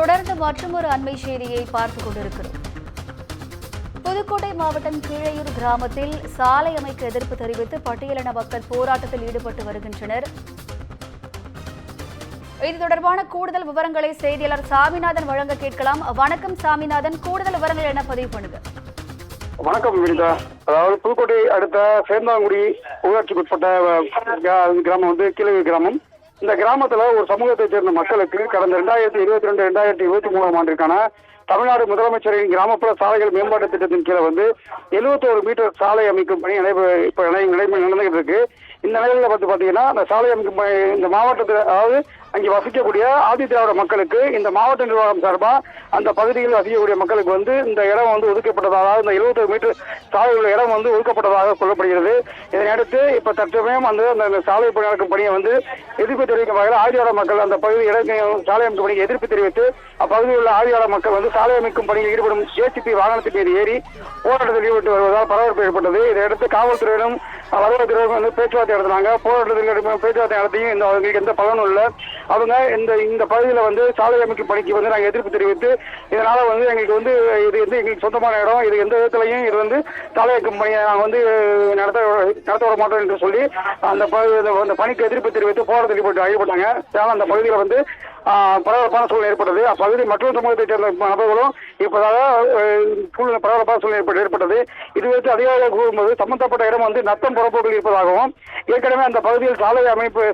தொடர்ந்து மற்றொரு அண்மை செய்தியை பார்த்துக் கொண்டிருக்கிறோம். புதுக்கோட்டை மாவட்டம் கீழையூர் கிராமத்தில் சாலை அமைக்க எதிர்ப்பு தெரிவித்து பட்டியலின மக்கள் போராட்டத்தில் ஈடுபட்டு வருகின்றனர். இது தொடர்பான கூடுதல் விவரங்களை செய்தியாளர் சாமிநாதன் வழங்க கேட்கலாம். வணக்கம் சாமிநாதன், கூடுதல் விவரங்கள் என்ன பதிவு பண்ணுங்க. வணக்கம் வினிதா. அதாவது புதுக்கோட்டை அடுத்த சேந்தாங்குடி ஊராட்சிக்கு உட்பட்ட கிராமம் கீழையூர் கிராமம். இந்த கிராமத்துல ஒரு சமூகத்தை சேர்ந்த மக்களுக்கு கடந்த 2022-2023 ஆண்டிற்கான தமிழ்நாடு முதலமைச்சரின் கிராமப்புற சாலைகள் மேம்பாட்டு திட்டத்தின் கீழே 71 மீட்டர் சாலை அமைக்கும் பணி நடந்துகிட்டு இருக்கு. இந்த நிலையில பாத்தீங்கன்னா அந்த சாலை அமைக்கும் இந்த மாவட்டத்தில், அதாவது அங்கே வசிக்கக்கூடிய ஆதி திராவிட மக்களுக்கு இந்த மாவட்ட நிர்வாகம் சார்பா அந்த பகுதியில் வசிக்கக்கூடிய மக்களுக்கு இந்த இடம் ஒதுக்கப்பட்டதாக, இந்த 71 மீட்டர் சாலை உள்ள இடம் ஒதுக்கப்பட்டதாக சொல்லப்படுகிறது. இதனையடுத்து இப்ப தற்சமயம் அந்த சாலை நடக்கும் பணியை எதிர்ப்பு தெரிவிக்கும் வகையில் ஆதிவார மக்கள் அந்த பகுதி சாலை அமைக்கும் பணியை எதிர்ப்பு தெரிவித்து அப்பகுதியில் உள்ள ஆதிவார மக்கள் சாலை அமைக்கும் பணியில் ஈடுபடும் ஜேசிபி வாகனத்தின் மீது ஏறி போராட்டத்தில் ஈடுபட்டு வருவதால் பரபரப்பு ஏற்பட்டது. இதையடுத்து காவல்துறையிடம் வருவாய்த்துறையிடம் பேச்சுவார்த்தை நடத்தினாங்க. போராட்டத்தில் பேச்சுவார்த்தை நடத்தியும் அவங்களுக்கு எந்த பலனும் இல்லை. அவங்க இந்த பகுதியில் சாலை அமைக்கும் பணிக்கு நாங்கள் எதிர்ப்பு தெரிவித்து இதனால எங்களுக்கு இது எங்களுக்கு சொந்தமான இடம், இது எந்த விதத்திலையும் இது சாலை அமைக்கும் பணியை நாங்கள் நடத்த விட மாட்டோம் என்று சொல்லி அந்த பணிக்கு எதிர்ப்பு தெரிவித்து போராட்டத்தில் ஈடுபட்டாங்க. அதனால அந்த பகுதியில் பரபரப்பான சூழ்நிலை ஏற்பட்டது. அப்பகுதி மற்றொரு சமூகத்தை சேர்ந்த நபர்களும் இப்போதாக பரபரப்பான சூழ்நிலை ஏற்பட்டது. இது வைத்து அதிகாரிகள் கூறும்போது சம்பந்தப்பட்ட இடம் நத்தம் புறப்போக்கில் இருப்பதாகவும், ஏற்கனவே அந்த பகுதியில்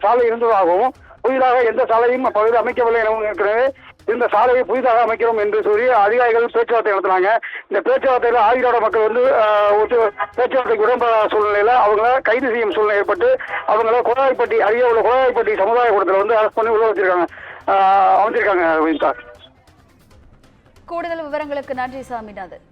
சாலை இருந்ததாகவும், புதிதாக எந்த சாலையும் அப்பகுதியில் அமைக்கவில்லை எனவும் ஏற்கனவே இந்த சாலையை புதிதாக அமைக்கிறோம் என்று சொல்லி அதிகாரிகள் பேச்சுவார்த்தை நடத்தினாங்க. இந்த பேச்சுவார்த்தையில் ஆதிராட மக்கள் பேச்சுவார்த்தைக்கு உடன்படாத சூழ்நிலையில அவங்கள கைது செய்யும் சூழ்நிலை ஏற்பட்டு அவங்கள கோலாய்ப்பட்டி, அருகே உள்ள கோலாய்ப்பட்டி சமுதாய கூடத்தில் அரெஸ்ட் பண்ணி உள்ள அமைச்சிருக்காங்க. கூடுதல் விவரங்களுக்கு நன்றி சாமிநாதன்.